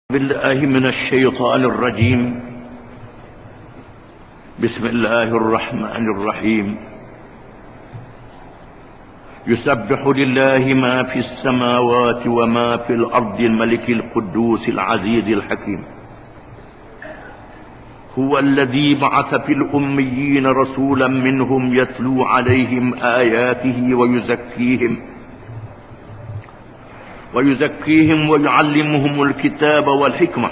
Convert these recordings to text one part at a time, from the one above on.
بالله من الشيطان الرجيم. بسم الله الرحمن الرحيم. يسبح لله ما في السماوات وما في الأرض الملك القدوس العزيز الحكيم. هو الذي بعث في الأميين رسولا منهم يتلو عليهم آياته ويزكيهم ويعلمهم الكتاب والحكمة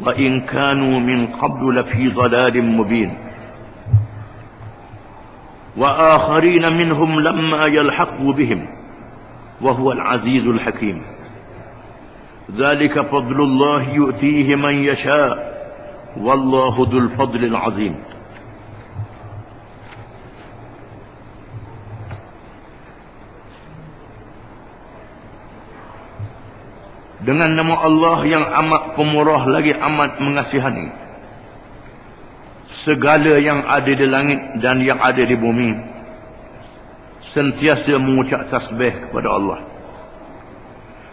وإن كانوا من قبل لفي ضلال مبين وآخرين منهم لما يلحقوا بهم وهو العزيز الحكيم. ذلك فضل الله يؤتيه من يشاء والله ذو الفضل العظيم. Dengan nama Allah yang amat pemurah lagi amat mengasihani. Segala yang ada di langit dan yang ada di bumi sentiasa mengucap tasbih kepada Allah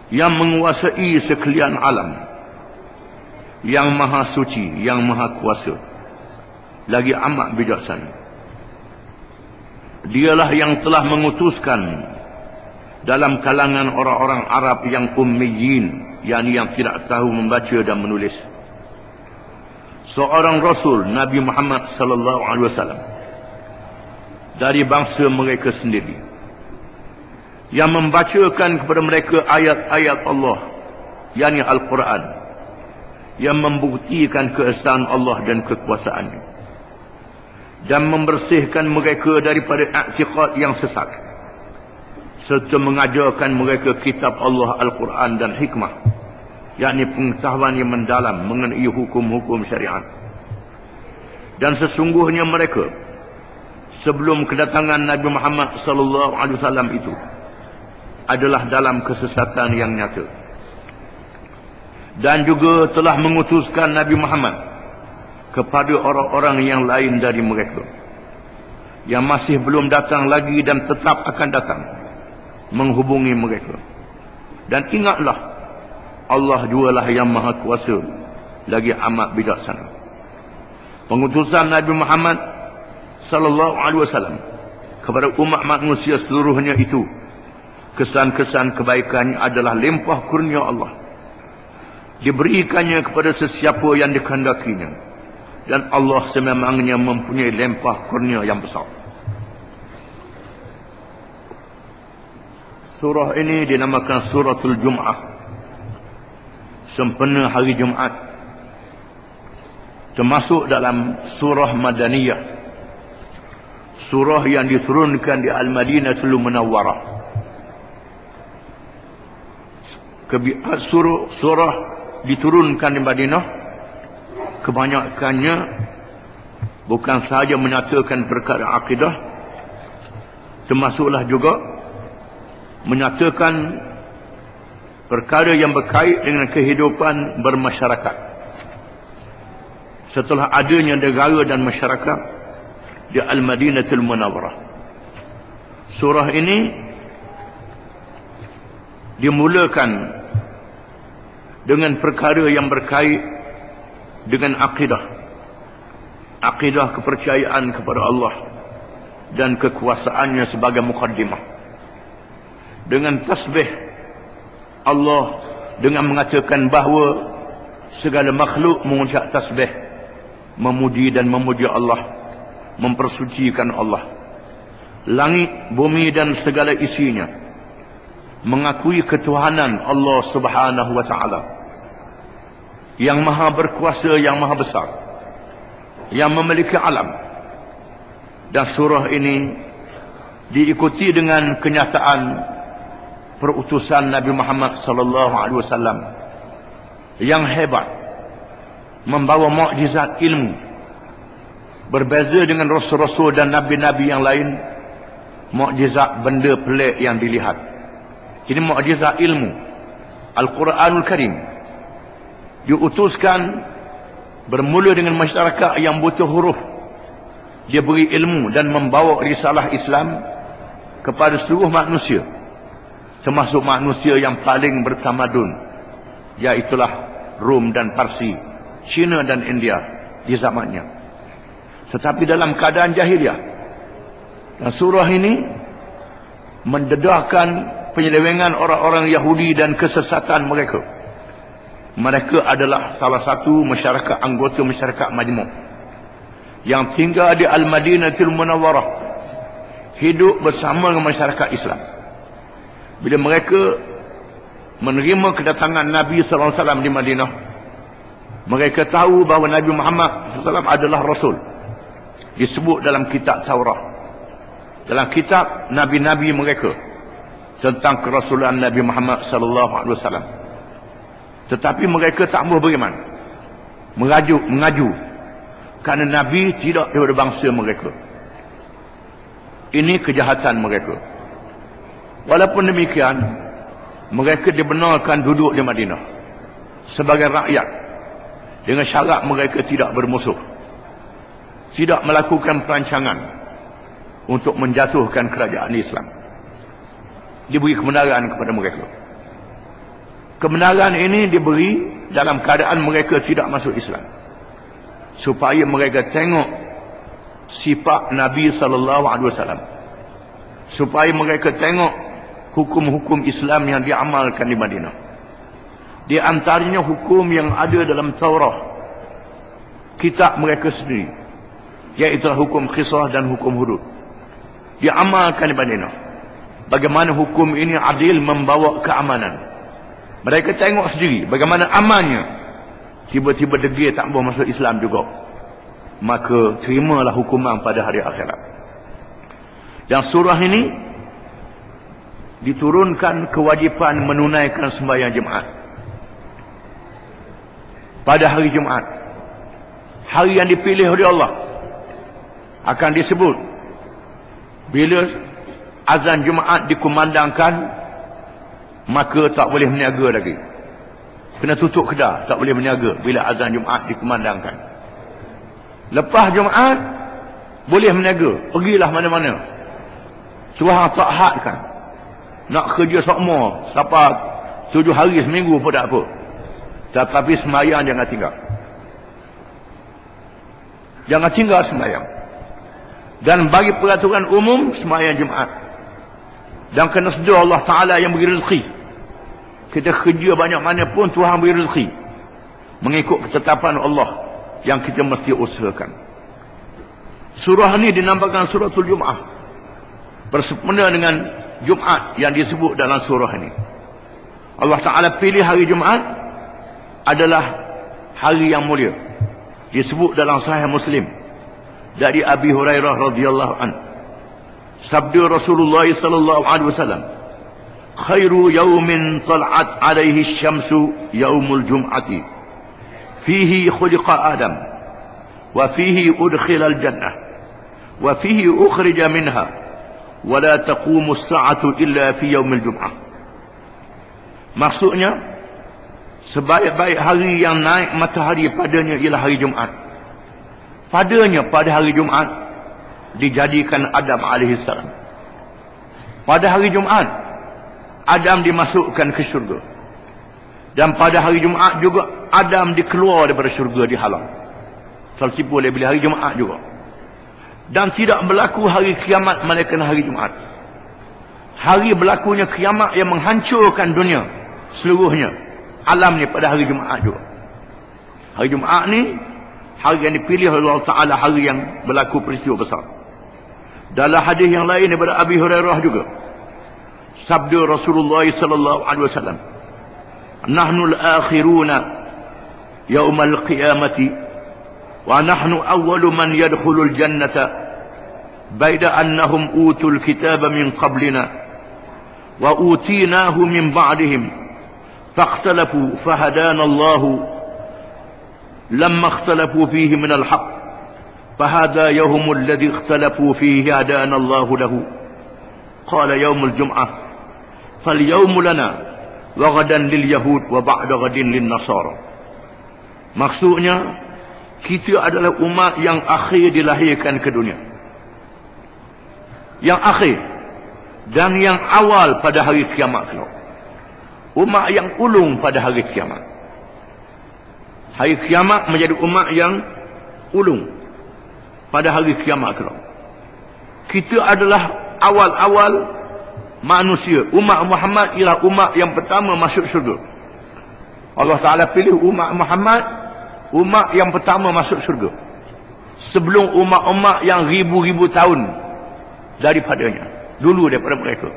yang menguasai sekalian alam, yang maha suci, yang maha kuasa, lagi amat bijaksana. Dialah yang telah mengutuskan dalam kalangan orang-orang Arab yang ummiyin, yakni yang tidak tahu membaca dan menulis, seorang Rasul Nabi Muhammad sallallahu alaihi wasallam dari bangsa mereka sendiri, yang membacakan kepada mereka ayat-ayat Allah, yakni Al-Quran, yang membuktikan keesaan Allah dan kekuasaannya, dan membersihkan mereka daripada i'tiqad yang sesat, serta mengajarkan mereka kitab Allah Al-Quran dan hikmah, yakni pengetahuan yang mendalam mengenai hukum-hukum syariat. Dan sesungguhnya mereka sebelum kedatangan Nabi Muhammad sallallahu alaihi wasallam itu adalah dalam kesesatan yang nyata. Dan juga telah mengutuskan Nabi Muhammad kepada orang-orang yang lain dari mereka yang masih belum datang lagi dan tetap akan datang, menghubungi mereka. Dan ingatlah, Allah jualah yang maha kuasa lagi amat bijaksana. Pengutusan Nabi Muhammad sallallahu alaihi wasallam kepada umat manusia seluruhnya itu, kesan-kesan kebaikannya adalah limpah kurnia Allah, diberikannya kepada sesiapa yang dikehendakinya, dan Allah sememangnya mempunyai limpah kurnia yang besar. Surah ini dinamakan Suratul Jum'ah, sempena hari Jumaat, termasuk dalam surah Madaniyah, surah yang diturunkan di Al-Madinatul Munawwarah. Surah diturunkan di Madinah kebanyakannya bukan sahaja menyatakan perkara akidah, termasuklah juga menyatakan perkara yang berkait dengan kehidupan bermasyarakat setelah adanya negara dan masyarakat di Al-Madinatul Munawwarah. Surah ini dimulakan dengan perkara yang berkait dengan akidah kepercayaan kepada Allah dan kekuasaannya sebagai mukaddimah, dengan tasbih Allah, dengan mengatakan bahawa segala makhluk mengucap tasbih, memuji dan memuja Allah, mempersucikan Allah. Langit, bumi dan segala isinya mengakui ketuhanan Allah Subhanahu wa taala yang maha berkuasa, yang maha besar, yang memiliki alam. Dan surah ini diikuti dengan kenyataan perutusan Nabi Muhammad sallallahu alaihi wasallam yang hebat, membawa mukjizat ilmu. Berbeza dengan rasul-rasul dan nabi-nabi yang lain, mukjizat benda pelik yang dilihat. Ini mukjizat ilmu. Al-Quranul Karim diutuskan bermula dengan masyarakat yang butuh huruf. Dia beri ilmu dan membawa risalah Islam kepada seluruh manusia, termasuk manusia yang paling bertamadun, iaitulah Rom dan Parsi, China dan India di zamannya. Tetapi dalam keadaan jahiliah. Dan surah ini mendedahkan penyelewengan orang-orang Yahudi dan kesesatan mereka. Mereka adalah salah satu masyarakat, anggota masyarakat majmuk yang tinggal di Al-Madinatul Munawwarah, hidup bersama dengan masyarakat Islam. Bila mereka menerima kedatangan Nabi SAW di Madinah, mereka tahu bahawa Nabi Muhammad SAW adalah Rasul. Disebut dalam kitab Taurat, dalam kitab Nabi-Nabi mereka, tentang kerasulan Nabi Muhammad SAW. Tetapi mereka tak mahu beriman, mengaju kerana Nabi tidak daripada bangsa mereka. Ini kejahatan mereka. Walaupun demikian, mereka dibenarkan duduk di Madinah sebagai rakyat, dengan syarat mereka tidak bermusuh, tidak melakukan perancangan untuk menjatuhkan kerajaan Islam. Diberi kebenaran kepada mereka. Kebenaran ini diberi dalam keadaan mereka tidak masuk Islam, supaya mereka tengok sifat Nabi SAW, supaya mereka tengok hukum-hukum Islam yang diamalkan di Madinah. Di antaranya hukum yang ada dalam Taurat, kitab mereka sendiri, iaitu hukum qisas dan hukum hudud, diamalkan di Madinah. Bagaimana hukum ini adil, membawa keamanan. Mereka tengok sendiri bagaimana amannya. Tiba-tiba degil tak boleh masuk Islam juga, maka terimalah hukuman pada hari akhirat. Dan surah ini diturunkan kewajipan menunaikan sembahyang Jumaat pada hari Jumaat, hari yang dipilih oleh Allah. Akan disebut bila azan Jumaat dikumandangkan, maka tak boleh berniaga lagi. Kena tutup kedai, tak boleh berniaga bila azan Jumaat dikumandangkan. Lepas Jumaat boleh berniaga, pergilah mana-mana. Tuhan tak hadkan. Nak kerja sokmo sampai 7 hari seminggu pun tak apa. Tetapi sembahyang jangan tinggal. Jangan tinggal sembahyang. Dan bagi peraturan umum, sembahyang Jumaat. Dan kena sedia Allah Ta'ala yang beri rezeki. Kita kerja banyak mana pun, Tuhan beri rezeki mengikut ketetapan Allah yang kita mesti usahakan. Surah ini dinamakan Suratul Jum'ah, bersempena dengan Jumaat yang disebut dalam surah ini. Allah Ta'ala pilih hari Jumaat adalah hari yang mulia. Disebut dalam Sahih Muslim dari Abi Hurairah radhiyallahu anhu, sabda Rasulullah sallallahu alaihi wasallam, khairu yawmin tal'at alaihi syamsu yaumul jum'ati fihi khuliqa Adam wa fihi udkhila al-jannah wa fihi ukhrija minha wa la taqumu as-sa'atu illa fi yaumil jum'ah. Maksudnya, sebaik-baik hari yang naik matahari padanya ialah hari Jumaat. Padanya, pada hari Jumaat dijadikan Adam alaihi salam. Pada hari Jumaat Adam dimasukkan ke syurga. Dan pada hari Jumaat juga Adam dikeluar daripada syurga, dihalang. Tertipu oleh bila hari Jumaat juga. Dan tidak berlaku hari kiamat melainkan hari Jumaat. Hari berlakunya kiamat yang menghancurkan dunia seluruhnya, alam ni, pada hari Jumaat juga. Hari Jumaat ni hari yang dipilih oleh Allah Ta'ala, hari yang berlaku peristiwa besar. Dalam hadis yang lain daripada Abi Hurairah juga, sabda Rasulullah sallallahu alaihi wasallam, nahnu al-akhiruna yawm al-qiyamati wa nahnu awwalu man yadkhulu al-jannata baida annahum utul kitaba min qablina wa utinahu min ba'dihim fakhtalafu fahadana Allah lamma ikhtalafu fihi min al-haqq fahada yawm alladhi ikhtalafu fihi hadana Allah lahu qala yawm al-jum'ah فَالْيَوْمُ لَنَا وَغَدًا لِلْيَهُودِ وَبَعْدَ غَدٍ لِلنَّصَارَ. Maksudnya, kita adalah umat yang akhir dilahirkan ke dunia, yang akhir dan yang awal pada hari kiamat kelak. umat yang ulung pada hari kiamat. Hari kiamat menjadi umat yang ulung pada hari kiamat kelak. Kita adalah awal-awal manusia. Umat Muhammad ialah umat yang pertama masuk syurga. Allah Ta'ala pilih umat Muhammad umat yang pertama masuk syurga, sebelum umat-umat yang ribu-ribu tahun daripadanya, dulu daripada mereka.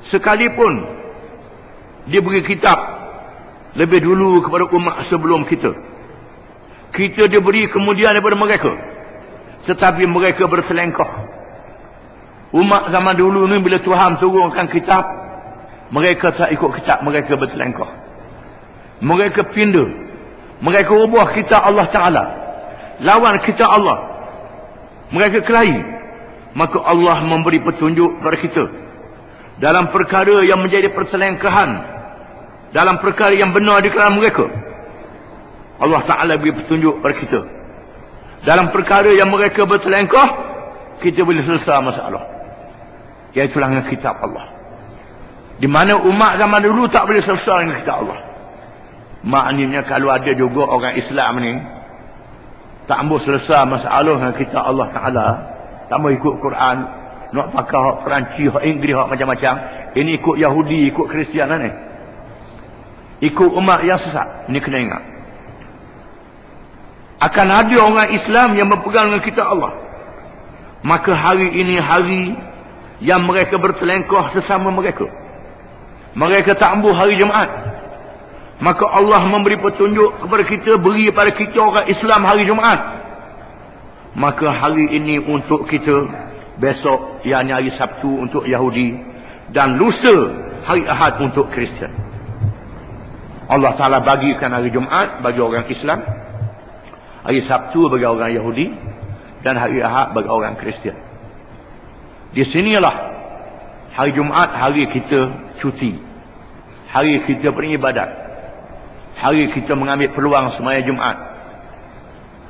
Sekalipun dia beri kitab lebih dulu kepada umat sebelum kita, kita diberi kemudian daripada mereka, tetapi mereka berselengkah. Umat zaman dulu ni bila Tuhan turunkan kitab, mereka tak ikut kitab, mereka berselengkah. Mereka pindah, mereka ubah kitab Allah Ta'ala, lawan kitab Allah, mereka kelahi. Maka Allah memberi petunjuk kepada kita dalam perkara yang menjadi perselengkahan, dalam perkara yang benar di kalangan mereka. Allah Ta'ala beri petunjuk kepada kita dalam perkara yang mereka berselengkah, kita boleh selesai masalah, iaitu dengan kitab Allah. Di mana umat zaman dulu tak boleh selesai dengan kitab Allah. Maknanya kalau ada juga orang Islam ni tak boleh selesai masalah dengan kitab Allah Ta'ala, tak boleh ikut Quran, nak pakai hak Perancis, hak Inggeris, hak macam-macam, ini ikut Yahudi, ikut Kristian ni, ikut umat yang sesat. Ini kena ingat, akan ada orang Islam yang berpegang dengan kitab Allah. Maka hari ini hari yang mereka berselengkah sesama mereka, mereka tak ambil hari Jumaat. Maka Allah memberi petunjuk kepada kita, beri pada kita orang Islam hari Jumaat. Maka hari ini untuk kita, besok yakni hari Sabtu untuk Yahudi, dan lusa hari Ahad untuk Kristian. Allah Ta'ala bagikan hari Jumaat bagi orang Islam, hari Sabtu bagi orang Yahudi, dan hari Ahad bagi orang Kristian. Di sinilah hari Jumaat hari kita cuti, hari kita beribadat, hari kita mengambil peluang semaya Jumaat.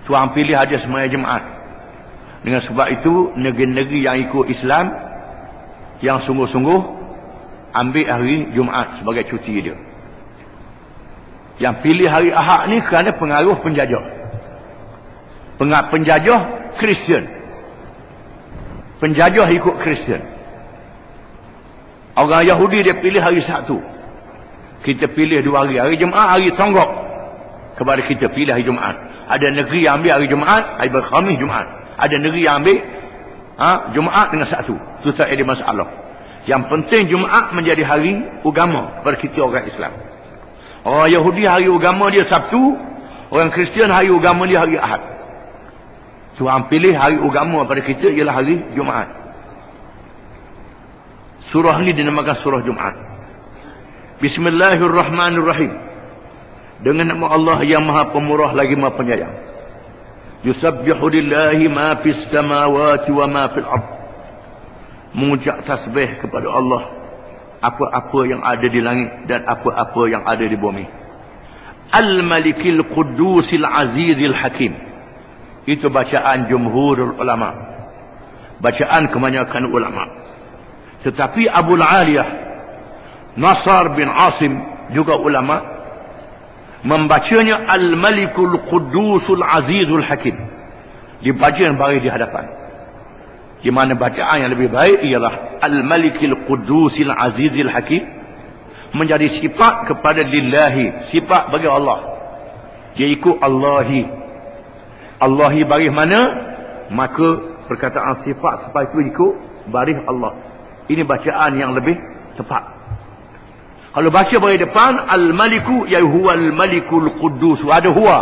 Tuhan pilih ada semaya Jumaat. Dengan sebab itu, negeri-negeri yang ikut Islam, yang sungguh-sungguh ambil hari Jumaat sebagai cuti dia. Yang pilih hari Ahad ni kerana pengaruh penjajah. Penjajah Kristian, penjajah ikut Kristian. Orang Yahudi dia pilih hari Sabtu, kita pilih 2 hari. Hari Jumaat hari tonggok kepada kita, pilih hari Jumaat. Ada negeri yang ambil hari Jumaat, hari Khamis Jumaat. Ada negeri yang ambil Jumaat dengan Sabtu. Itu tak ada masalah. Yang penting Jumaat menjadi hari agama kepada kita orang Islam. Orang Yahudi hari agama dia Sabtu, orang Kristian hari agama dia hari Ahad. Tuhan pilih hari agama pada kita ialah hari Jumaat. Surah ni dinamakan surah Jumaat. Bismillahirrahmanirrahim. Dengan nama Allah yang Maha Pemurah lagi Maha Penyayang. Yusabbihu lillahi ma fis samawati wa ma fil ard. Mengucap tasbih kepada Allah apa-apa yang ada di langit dan apa-apa yang ada di bumi. Al-Malikil Qudusil Azizil Hakim. Itu bacaan jumhurul ulama, bacaan kebanyakan ulama. Tetapi Abul Aliyah Nasr bin Asim juga ulama membacanya Al-Malikul Qudusul Azizul Hakim. Dibaca yang baik di hadapan. Di mana bacaan yang lebih baik ialah Al-Malikil Qudusil Azizil Hakim, menjadi sifat kepada lillahi, sifat bagi Allah. Dia ikut Allahi. Allahi baris mana, maka perkataan sifat itu ikut baris Allah. Ini bacaan yang lebih tepat. Kalau baca bagi depan Al-Maliku, ya huwa Al-Malikul Quddus, ada huwa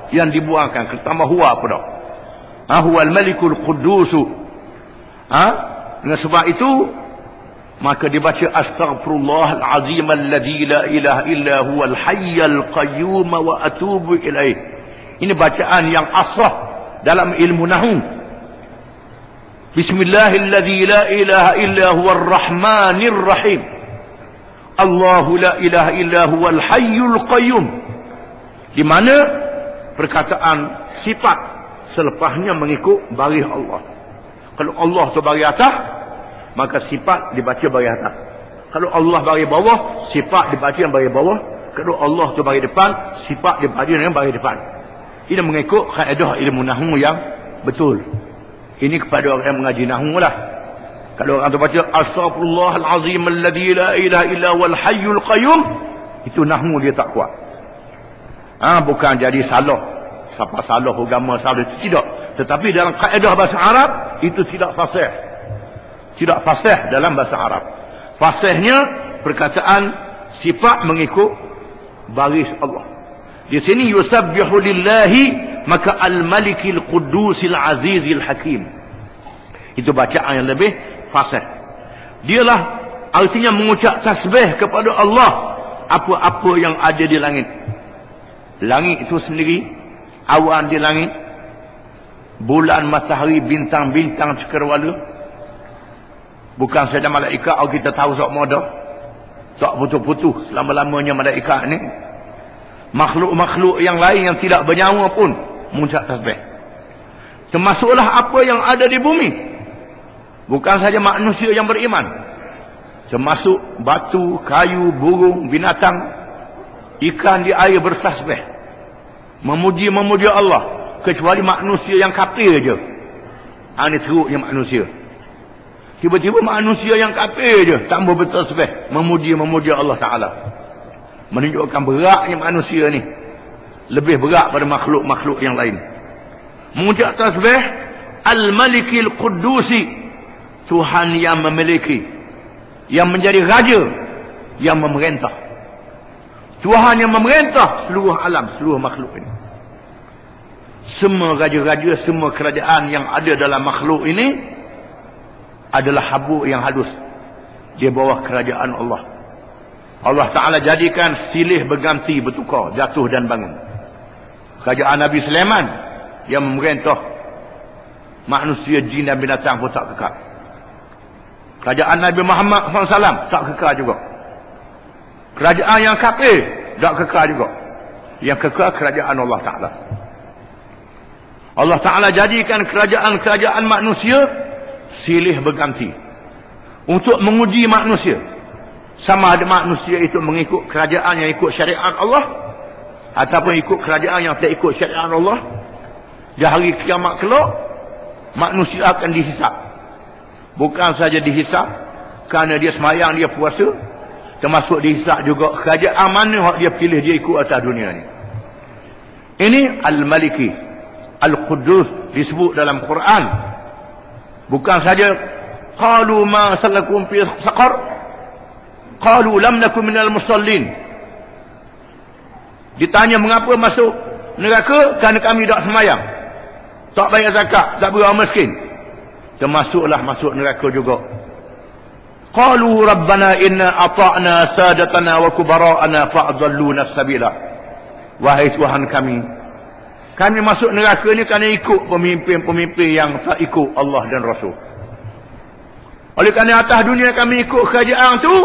yang dibuangkan, tambah huwa apa dah? Huwa Al-Malikul Quddus. Dengan sebab itu maka dibaca astaghfirullahal azim alladzi la ilaha illa huwal hayyul qayyum wa atubu ilaih. Ini bacaan yang asah dalam ilmu nahwu. Bismillahilladzi la ilaha illa huwar rahmanir rahim. Allahu la ilaha illa huwal hayyul qayyum. Di mana perkataan sifat selepasnya mengikut baris Allah. Kalau Allah tu baris atas, maka sifat dibaca baris atas. Kalau Allah bagi bawah, sifat dia bagi yang bagi bawah. Kalau Allah tu bagi depan, sifat dia bagi yang bagi depan. Ini mengikut kaedah ilmu nahwu yang betul. Ini kepada orang yang mengaji nahwu lah. Kalau orang tu baca astaghfirullahalazim alladzi la ilaha illa wal hayyul qayyum, itu nahwu dia tak kuat. Bukan jadi salah. Siapa salah agama salah, tidak. Tetapi dalam kaedah bahasa Arab itu tidak fasih. Tidak fasih dalam bahasa Arab. Fasihnya perkataan sifat mengikut baris Allah. Di sini yusabbihu lillahi, maka al-malikil qudusil azizil hakim. Itu bacaan yang lebih fasih. Dialah artinya mengucap tasbih kepada Allah apa-apa yang ada di langit. Langit itu sendiri, awan di langit, bulan, matahari, bintang-bintang cakrawala. Bukan saja malaikat, kita tahu sok moda. Tak putus-putus selama-lamanya malaikat ni. Makhluk-makhluk yang lain yang tidak bernyawa pun mengucap tasbih. Termasuklah apa yang ada di bumi. Bukan saja manusia yang beriman. Termasuk batu, kayu, burung, binatang, ikan di air bertasbih. Memuji Allah. Kecuali manusia yang kafir je. Ini teruknya manusia. Tiba-tiba manusia yang kafir je tambah bertasbih memuji Allah Ta'ala. Menunjukkan beratnya manusia ni. Lebih berat pada makhluk-makhluk yang lain. Mengucap tasbih Al-Malikil Qudusi, Tuhan yang memiliki, yang menjadi raja, yang memerintah. Tuhan yang memerintah seluruh alam, seluruh makhluk ini. Semua raja-raja, semua kerajaan yang ada dalam makhluk ini adalah habuk yang halus di bawah kerajaan Allah. Allah Ta'ala jadikan silih berganti, bertukar, jatuh dan bangun. Kerajaan Nabi Sulaiman yang memerintah manusia, jin dan binatang pun tak kekal. Kerajaan Nabi Muhammad SAW tak kekal juga. Kerajaan yang kafir tak kekal juga. Yang kekal kerajaan Allah Ta'ala. Allah Ta'ala jadikan kerajaan-kerajaan manusia silih berganti untuk menguji manusia, sama ada manusia itu mengikut kerajaan yang ikut syariat Allah ataupun ikut kerajaan yang tak ikut syariat Allah. Di hari kiamat kelak manusia akan dihisap. Bukan saja dihisap kerana dia semayang, dia puasa, termasuk dihisap juga kerajaan mana dia pilih dia ikut atas dunia ni. Ini Al-Maliki Al-Quddus disebut dalam Quran. Bukan saja qalu ma salakum fi saqar, qalu lam nakum minal musallin. Ditanya mengapa masuk neraka, kerana kami tak semayang, tak bayar zakat, tak beri orang miskin. Termasuklah masuk neraka juga. Qalu rabbana inna ata'na sadatana wa kubara'ana fa'adalluna as-sabila. Wahai Tuhan kami masuk neraka ni kerana ikut pemimpin-pemimpin yang tak ikut Allah dan Rasul. Oleh kerana atas dunia kami ikut kerajaan tu,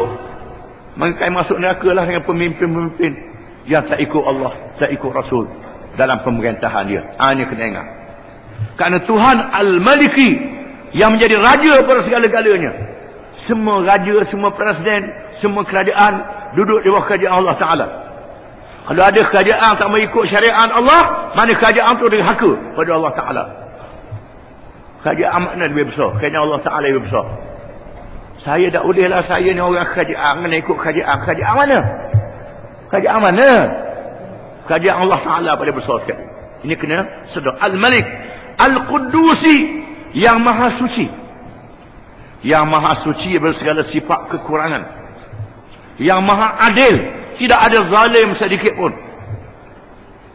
maka kami masuk neraka lah dengan pemimpin-pemimpin yang tak ikut Allah, tak ikut Rasul dalam pemerintahan dia. Ini kena ingat. Kerana Tuhan Al-Maliki yang menjadi raja pada segala-galanya. Semua raja, semua presiden, semua kerajaan duduk di bawah kerajaan Allah Ta'ala. Kalau ada kerajaan tak mengikut syariat Allah, mana kerajaan tu derhaka pada Allah Ta'ala. Kerajaan mana lebih besar? Kerajaan Allah Ta'ala lebih besar. Saya tak bolehlah, saya ni orang kerajaan, kena ikut kerajaan. Kerajaan mana? Kerajaan mana? Kerajaan Allah Ta'ala pada besar sekali. Ini kena sedar. Al-Malik Al-Qudusi, yang maha suci. Yang maha suci bersegala sifat kekurangan. Yang maha adil. Tidak ada zalim sedikit pun.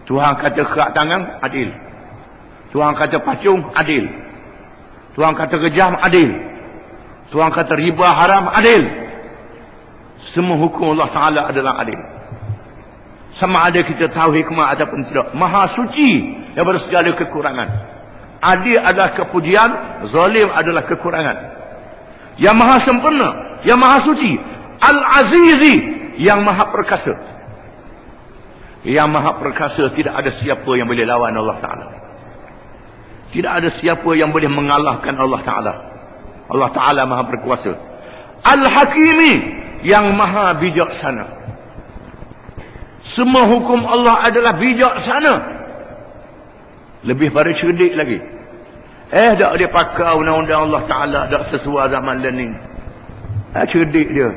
Tuhan kata kerak tangan, adil. Tuhan kata pacung, adil. Tuhan kata kejam, adil. Tuhan kata riba haram, adil. Semua hukum Allah Ta'ala adalah adil. Sama ada kita tahu hikmah ataupun tidak. Maha suci daripada segala kekurangan. Adil adalah kepujian, zalim adalah kekurangan. Yang maha sempurna, yang maha suci. Al-Azizi, yang maha perkasa. Yang maha perkasa, tidak ada siapa yang boleh lawan Allah Ta'ala. Tidak ada siapa yang boleh mengalahkan Allah Ta'ala. Allah Ta'ala maha berkuasa. Al-Hakimi, yang maha bijaksana. Semua hukum Allah adalah bijaksana. Lebih pada cerdik lagi. Tak dia pakai undang-undang Allah Ta'ala, tak sesuai zaman learning. Cerdik dia.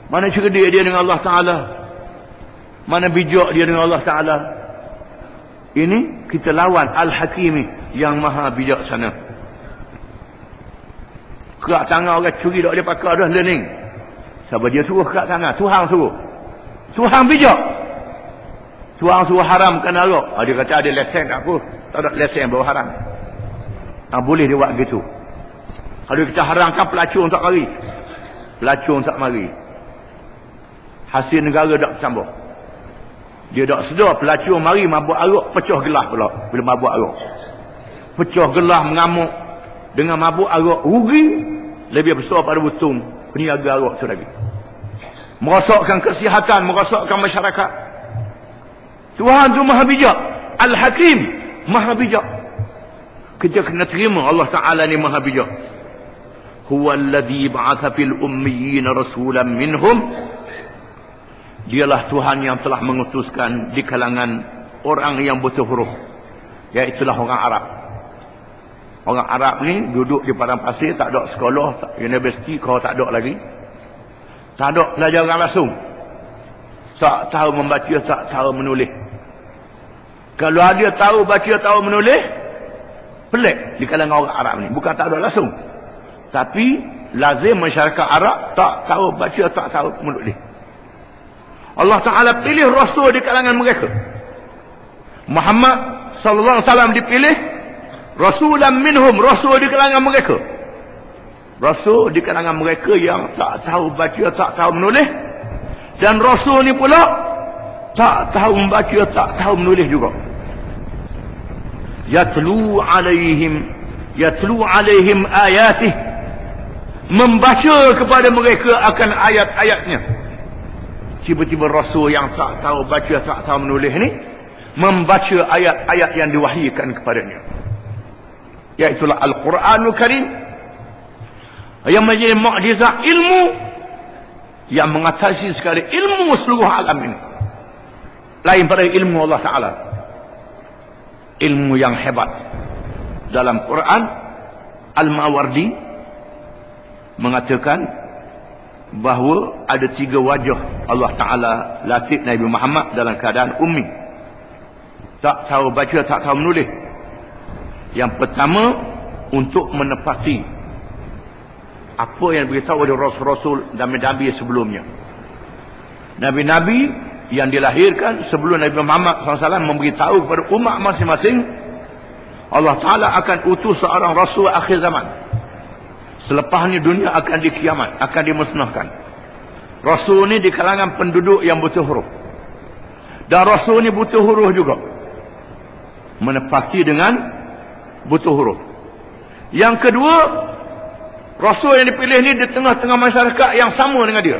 Mana cerdik dia dengan Allah Ta'ala? Mana bijak dia dengan Allah Ta'ala? Ini kita lawan Al-Hakimi yang maha bijaksana. Kerak tangan orang curi tak boleh pakai dah learning. Siapa dia suruh kerak tangan? Tuhan suruh. Tuhan bijak. Tuhan suruh haramkan arak. Dia kata ada lesen tak apa. Tak ada lesen bawa haram. Boleh dia buat gitu. Kalau kita haramkan pelacur tak mari. Pelacur tak mari. Hasil negara tak bertambah. Dia tak sedar pelacur mari mabuk arak, pecah gelas pula bila mabuk arak. Pecah gelas mengamuk dengan mabuk arak, rugi lebih besar pada untung peniaga arak tu lagi. Merosakkan kesihatan, merosakkan masyarakat. Tuhan tu maha bijak. Al-Hakim maha bijak. Kita kena terima Allah Ta'ala ni maha bijak. Huwa alladhi ba'atha fil ummiyina rasulan minhum. Dialah Tuhan yang telah mengutuskan di kalangan orang yang buta huruf, iaitulah orang Arab. Orang Arab ni duduk di padang pasir, tak ada sekolah, universiti kau tak ada lagi. Tak ada pelajaran langsung. Tak tahu membaca, tak tahu menulis. Kalau dia tahu baca, tahu menulis, pelik di kalangan orang Arab ni. Bukan tak ada langsung, tapi lazim masyarakat Arab tak tahu baca, tak tahu menulis. Allah Ta'ala pilih Rasul di kalangan mereka. Muhammad sallallahu alaihi wasallam dipilih Rasulan minhum, Rasul di kalangan mereka. Rasul di kalangan mereka yang tak tahu baca, tak tahu menulis. Dan Rasul ni pula tak tahu membaca, tak tahu menulis juga. Yatlu alaihim ayatih, membaca kepada mereka akan ayat-ayatnya. Tiba-tiba Rasul yang tak tahu baca, tak tahu menulis ni membaca ayat-ayat yang diwahyukan kepadanya, iaitulah Al-Quranul Karim, yang menjadi mukjizat ilmu yang mengatasi sekali ilmu seluruh alam ini, lain pada ilmu Allah Ta'ala. Ilmu yang hebat. Dalam Quran, Al-Mawardi mengatakan bahawa ada 3 wajah Allah Ta'ala latih Nabi Muhammad dalam keadaan ummi, tak tahu baca, tak tahu menulis. Yang pertama, untuk menepati apa yang diberitahu oleh Rasul-Rasul dan Nabi sebelumnya. Nabi-Nabi yang dilahirkan sebelum Nabi Muhammad SAW memberitahu kepada umat masing-masing, Allah Ta'ala akan utus seorang Rasul akhir zaman. Selepas ni dunia akan dikiamat, akan dimusnahkan. Rasul ni di kalangan penduduk yang buta huruf. Dan Rasul ni buta huruf juga. Menepati dengan buta huruf. Yang kedua, Rasul yang dipilih ni di tengah-tengah masyarakat yang sama dengan dia.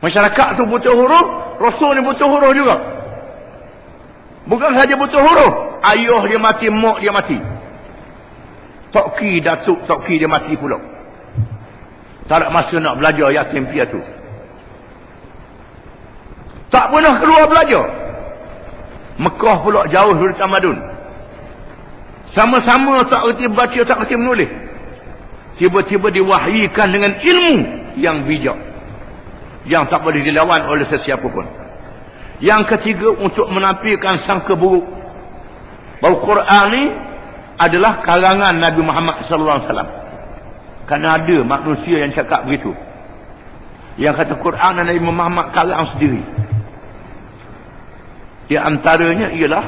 Masyarakat tu buta huruf, Rasul ni buta huruf juga. Bukan saja buta huruf, ayah dia mati, mak dia mati. Toki datuk, toki dia mati pula. Tak ada masa nak belajar yatim piatu. Tak pernah keluar belajar. Mekah pula jauh dari tamadun. Sama-sama tak erti baca, tak erti menulis. Tiba-tiba diwahyikan dengan ilmu yang bijak, yang tak boleh dilawan oleh sesiapa pun. Yang ketiga, untuk menampilkan sangka buruk bahawa Quran ni adalah karangan Nabi Muhammad sallallahu alaihi wasallam. Kerana ada manusia yang cakap begitu, yang kata Quran dan Nabi Muhammad karang sendiri. Di antaranya ialah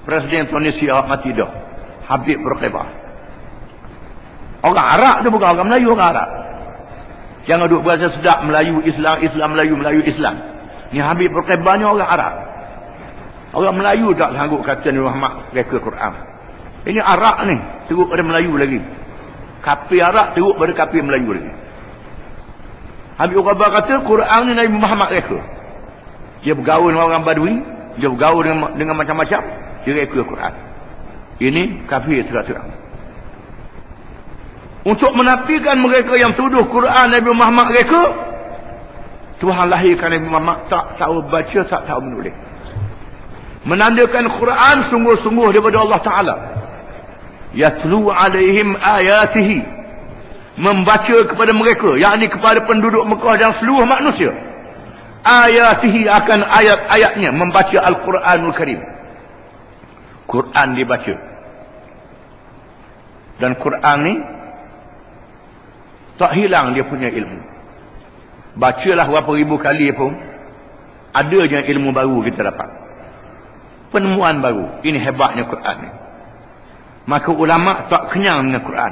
Presiden Tunisia mati dah, Habib Bourguiba. Orang Arab tu, bukan orang Melayu, orang Arab. Jangan duk berasa sedap Melayu Islam, Islam Melayu, Melayu Islam. Ni Habib Bourguiba ni orang Arab. Orang Melayu tak sanggup kata Nabi Muhammad reka Quran. Ini Arab ni, teruk pada Melayu lagi. Kafir Arab teruk pada kafir Melayu lagi. Habib Bourguiba kata Quran ni Nabi Muhammad reka. Dia bergaul dengan orang Badui, dia bergaul dengan macam-macam, dia reka Quran. Ini kafir terang-terang. untuk menafikan mereka yang tuduh Quran Nabi Muhammad mereka, Tuhan lahirkan Nabi Muhammad tak tahu baca, tak tahu menulis. Menandakan Quran sungguh-sungguh daripada Allah Ta'ala. Yatlu alaihim ayatihi, membaca kepada mereka, yakni kepada penduduk Mekah dan seluruh manusia, ayatihi, akan ayat-ayatnya, membaca Al-Quranul Karim. Quran dibaca. Dan Quran ni tak hilang dia punya ilmu. Bacalah berapa ribu kali pun ada je ilmu baru kita dapat, penemuan baru. Ini hebatnya Quran ni. Maka ulama tak kenyang dengan Quran,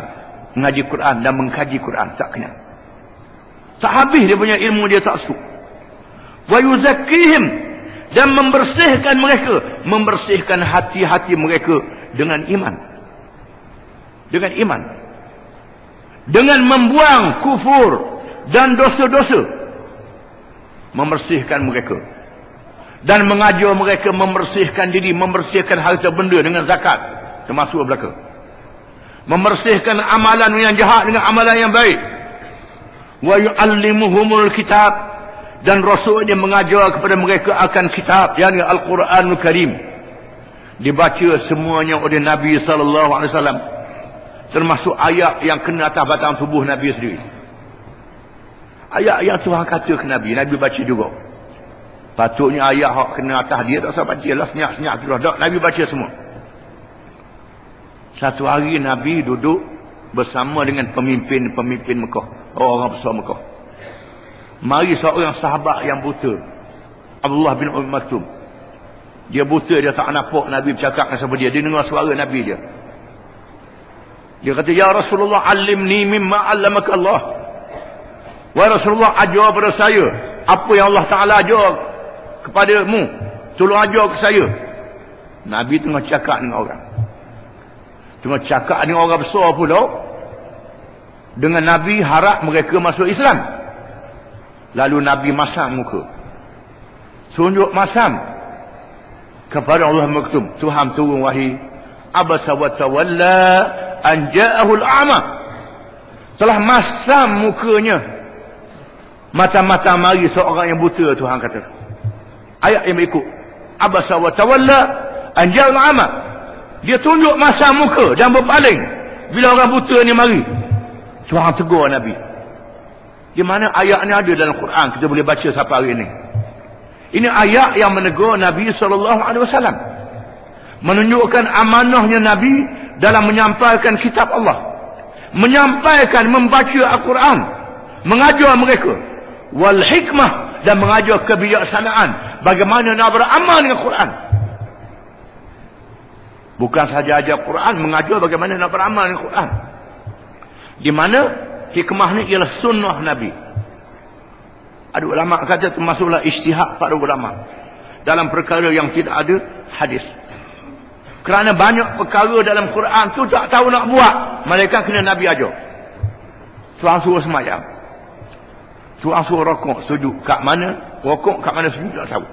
mengaji Quran dan mengkaji Quran, tak kenyang, tak habis dia punya ilmu, dia tak suka. Wa yuzakkihim, dan membersihkan mereka, membersihkan hati-hati mereka dengan iman, dengan iman, dengan membuang kufur dan dosa-dosa, membersihkan mereka, dan mengajar mereka membersihkan diri, membersihkan harta benda dengan zakat, termasuk belaka, membersihkan amalan yang jahat dengan amalan yang baik. Wa yu'allimuhumul kitab, dan Rasulnya mengajar kepada mereka akan kitab, yakni Al-Quranul Karim. Dibaca semuanya oleh Nabi SAW, termasuk ayat yang kena atas batang tubuh Nabi sendiri. Ayat yang Tuhan kata ke Nabi, Nabi baca juga. Patutnya ayat yang kena atas dia tak usah baca lah, senyap-senyap tu lah. Nabi baca semua. Satu hari Nabi duduk bersama dengan pemimpin-pemimpin Mekah, orang besar Mekah. Mari seorang sahabat yang buta, Abdullah bin Umm Maktum. Dia buta, dia tak nampak Nabi bercakap dengan siapa dia. Dia dengar suara Nabi dia. Dia kata, ya Rasulullah, alimni mimma allamaka Allah. Wahai Rasulullah, ajar pada saya apa yang Allah Ta'ala ajar kepadamu. Tolong ajar ke saya. Nabi tengah cakap dengan orang. Tengah cakap dengan orang besar pula. Dengan Nabi harap mereka masuk Islam. Lalu Nabi masam muka, tunjuk masam kepada Allah Maktum. Tuhan turun wahyi, abasa wa tawalla an ja'ahu al-a'ma. Telah masam mukanya, mata-mata mari seorang yang buta. Tuhan kata ayat yang berikut, abasa wa tawalla an ja'ahu al-a'ma. Dia tunjuk masam muka dan berpaling bila orang buta ni mari. Tuhan tegur Nabi. Di mana ayat ni ada dalam Quran, kita boleh baca sampai hari ini. Ini ayat yang menegur Nabi SAW, menunjukkan amanahnya Nabi dalam menyampaikan kitab Allah, menyampaikan, membaca Al-Quran, mengajar mereka wal hikmah, dan mengajar kebijaksanaan bagaimana nak beramal dengan Quran. Bukan saja ajar Quran, mengajar bagaimana nak beramal dengan Quran. Di mana hikmah ni ialah sunnah Nabi. Ada ulama kata termasuklah ijtihad para ulama dalam perkara yang tidak ada hadis. Kerana banyak perkara dalam Quran tu tak tahu nak buat, malaikat kena Nabi ajar. Tuhan suruh semayang, Tuhan suruh rokok, sujud kat mana, rokok kat mana, sujud tak tahu.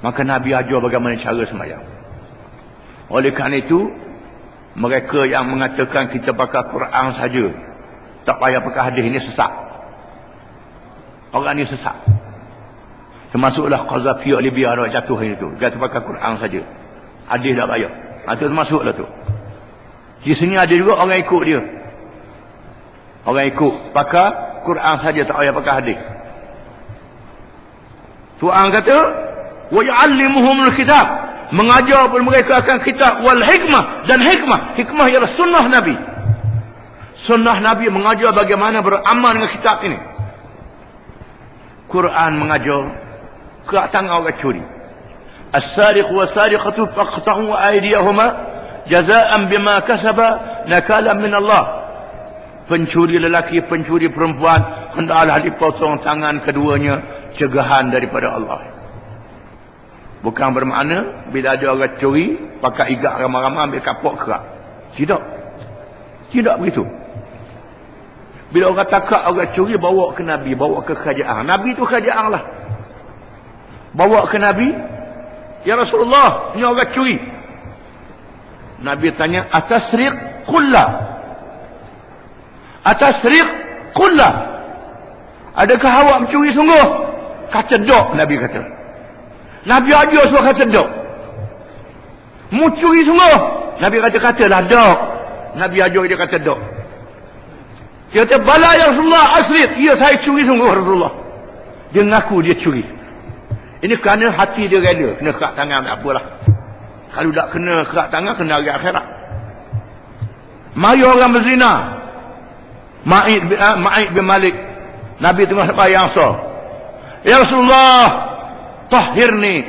Maka Nabi ajar bagaimana cara semayang. Oleh kerana itu, mereka yang mengatakan kita pakai Quran saja, tak payah pakai hadis, ini sesat. Orang ni sesat. Termasuklah Qazafi Libya orang jatuh itu. Dia pakai Quran saja, hadis tak payah. Itu termasuklah tu. Di sini ada juga orang ikut dia. Orang ikut pakai Quran saja, tak payah pakai hadis. Tuhan kata, wa yu'allimuhumul kitab, mengajar kepada mereka akan kitab, wal hikmah, dan hikmah. Hikmah ialah sunnah Nabi. Sunnah Nabi mengajar bagaimana beramal dengan kitab ini. Quran mengajar ke tangan orang curi. As-sariq wa sariqatu faqta'u aydiyahuma jazaa'an bima kasaba nakalan min Allah. Pencuri lelaki, pencuri perempuan, hendaklah dipotong tangan keduanya, cegahan daripada Allah. Bukan bermakna bila ada orang curi pakai igak ramai-ramai ambil kapok kerak. Tidak. Tidak begitu. Bila orang takak orang curi, bawa ke Nabi, bawa ke kerajaan. Nabi tu kerajaan lah. Bawa ke Nabi, ya Rasulullah, ni orang curi. Nabi tanya, atasriq? Qullah. Atasriq qullah. Adakah awak mencuri sungguh? Kata dok, Nabi kata. Nabi ajar suruh kata dok. Mu curi sungguh? Nabi katalah dok. Nabi ajar dia kata dok. Dia kata, bala ya Rasulullah, asriq. Ya, saya curi sungguh Rasulullah. Dia ngaku dia curi. Ini kerana hati dia rela. Kena kerak tangan, tak apalah. Kalau tak kena kerak tangan, kena hari akhirat. Mari orang berzina. Ma'id bin Malik. Nabi tengah sembahyang asar. Ya Rasulullah, tahhirni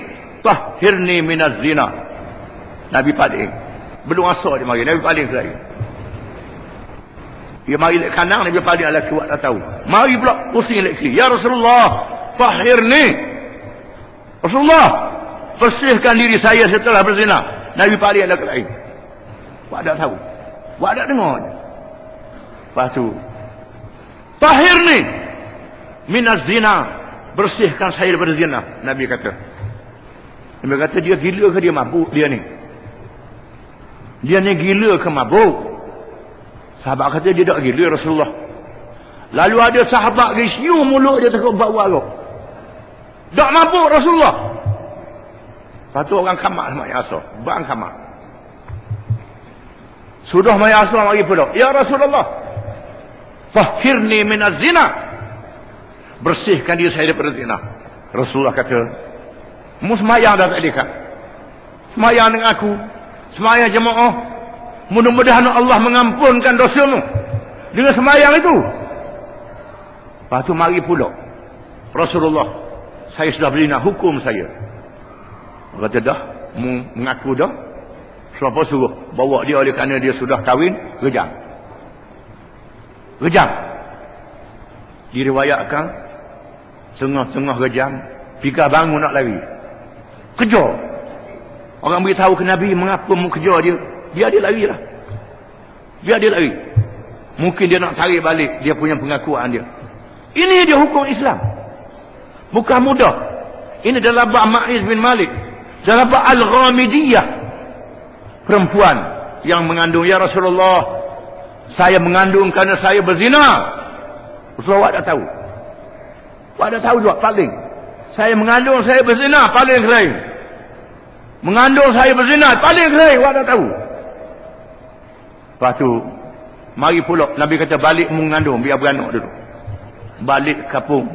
minaz zina. Nabi paling. Belum asar dia mari. Nabi paling lagi. Dia mari lek kanan, Nabi paling lelaki buat tak tahu. Mari pula pusing lek kiri. Ya Rasulullah, tahhirni. Rasulullah, bersihkan diri saya setelah berzina. Nabi paling lelaki lain. Buat tak tahu. Buat tak dengar. Lepas tu, tahhirni minaz zina. Bersihkan saya daripada zina. Nabi kata. Nabi kata, dia gila ke dia mabuk dia ni? Dia ni gila ke mabuk? Sahabat kata, dia tak gila Rasulullah. Lalu ada sahabat gisiu mulut dia takut buat warok. Tak mabuk Rasulullah. Lepas tu orang kamak sama Yasir. Bang kamak. Sudah Yasir lagi pula. Ya Rasulullah, tahhirni minaz zina. Bersihkan diri saya daripada zina. Rasulullah kata, mu semayang dah tak dekat. Semayang dengan aku. Semayang jemaah. Mudah-mudahan Allah mengampunkan dosamu dengan semayang itu. Lepas tu mari pula Rasulullah, saya sudah berzina, hukum saya. Kata dah, mengaku dah. Siapa suruh bawa dia oleh kerana dia sudah kahwin, rejam. Diriwayatkan tengah-tengah rejam, Pika bangun nak lari, kejar. Orang beritahu ke Nabi, mengapa mu kejar dia? Biar dia lari lah. Mungkin dia nak tarik balik dia punya pengakuan dia. Ini dia hukum Islam. Bukan mudah. Ini dalam bab Ma'iz bin Malik. Dalam bab Al-Ghamidiyah. Perempuan yang mengandung. Ya Rasulullah, saya mengandung kerana saya berzina. Rasulullah tak tahu. Tak tahu juga paling. Saya mengandung, saya berzina, paling kering. Mengandung saya berzina, paling kering. Tak tahu. Lepas tu, mari pula Nabi kata balik mengandung, biar beranak dulu. Balik kapung.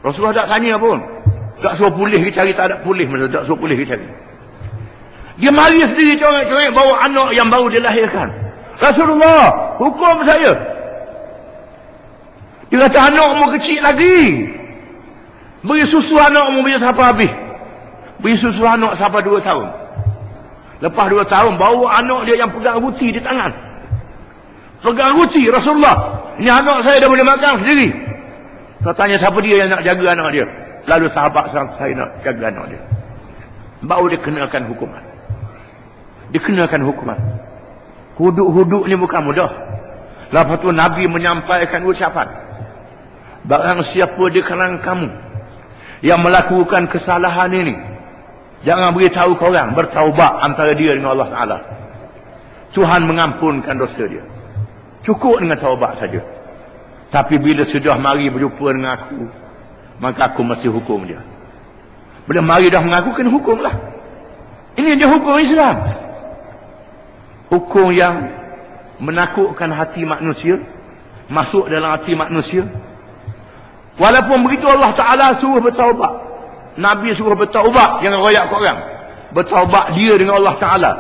Rasulullah tak tanya pun. Tak suruh pulih ke cari, tak ada pulih masa tak suruh pulih ke cari. Dia mari sendiri corek-corek bawa anak yang baru dilahirkan. Rasulullah, hukum saya. Dia kata anakmu kecil lagi. Beri susu anakmu bila sampai habis. Beri susu anak sampai 2 tahun. Lepas 2 tahun, bawa anak dia yang pegang ruti di tangan. Pegang ruti, Rasulullah. Ini anak saya dah boleh makan sendiri. Saya tanya siapa dia yang nak jaga anak dia. Lalu sahabat saya nak jaga anak dia. Baru dia kenakan hukuman. Huduk-huduk ni bukan mudah. Lepas tu Nabi menyampaikan ucapan. Barang siapa di kalangan kamu yang melakukan kesalahan ini, jangan beritahu ke orang, bertaubat antara dia dengan Allah Ta'ala. Tuhan mengampunkan dosa dia. Cukup dengan taubat saja. Tapi bila sudah mari berjumpa dengan aku, maka aku mesti hukum dia. Bila mari dah mengaku, kena hukum lah. Ini dia hukum Islam. Hukum yang menakutkan hati manusia, masuk dalam hati manusia. Walaupun begitu Allah Ta'ala suruh bertaubat. Nabi suruh bertaubat, jangan royak ke orang. Bertaubat dia dengan Allah Ta'ala,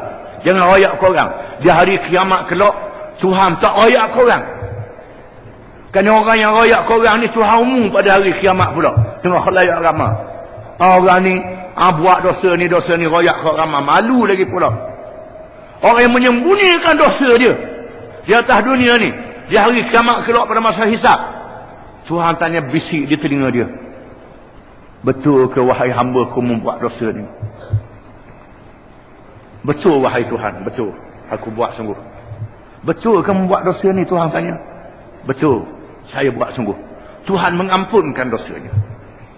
jangan royak ke orang. Di hari kiamat kelak, Tuhan tak royak ke orang. Kerana orang yang royak ke orang ni Tuhan umum pada hari kiamat pula, tengah khalayak ramai. Orang ni buat dosa ni royak ke orang, malu lagi pula. Orang yang menyembunyikan dosa dia di atas dunia ni, di hari kiamat kelak pada masa hisab, Tuhan tanya bisik di telinga dia, betul ke wahai hamba-Ku membuat dosa ni? Betul wahai Tuhan, betul. Aku buat sungguh. Betul ke membuat dosa ni? Tuhan tanya. Betul, saya buat sungguh. Tuhan mengampunkan dosanya.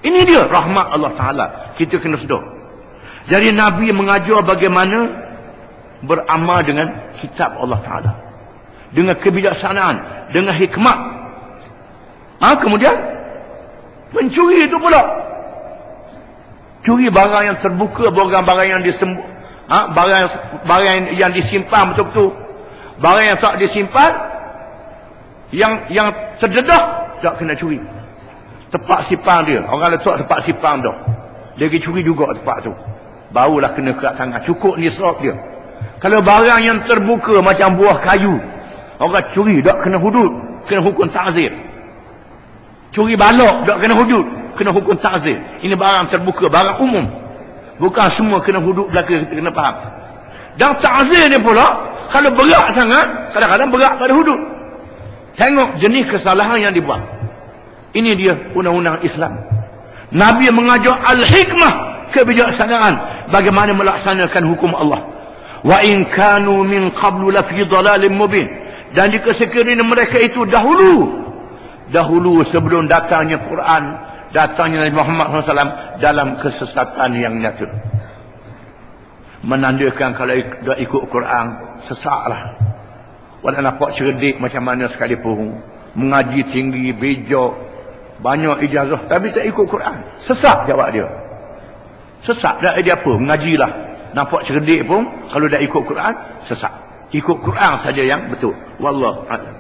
Ini dia rahmat Allah Ta'ala. Kita kena sedar. Jadi Nabi mengajar bagaimana beramal dengan kitab Allah Ta'ala. dengan kebijaksanaan, dengan hikmat. Kemudian mencuri itu pula. Curi barang yang terbuka, barang yang barang yang disimpan betul-betul. Barang yang tak disimpan, yang terdedah, tak kena curi. Tempat simpan dia, orang letak tempat simpan dah, dia pergi curi juga tempat tu, barulah kena kerat tangan. Cukup nisab dia. Kalau barang yang terbuka macam buah kayu, orang curi tak kena hudud, kena hukum ta'zir. Curi balok tak kena hudud, kena hukum ta'zir. Ini barang terbuka, barang umum, bukan semua kena hudud belaka, kita kena faham. Dan ta'zir ni pula, kalau berat sangat, kadang-kadang berat pada hudud. Tengok jenis kesalahan yang dibuat. Ini dia undang-undang Islam. Nabi mengajar al-hikmah, kebijaksanaan, bagaimana melaksanakan hukum Allah. Wa in kanu min qablu la fi dhalalin mubin. Dan jika sekiranya mereka itu dahulu sebelum datangnya Quran, datangnya Nabi Muhammad SAW, dalam kesesatan yang nyata. Menandakan kalau dah ikut Quran, sesatlah. Walau nampak cerdik macam mana sekalipun, mengaji tinggi, bijak, banyak ijazah, tapi tak ikut Quran, sesat jawab dia. Sesat dah dia apa? Mengajilah, nampak cerdik pun, kalau dah ikut Quran, sesat. Ikut Quran saja yang betul. Wallahu a'lam.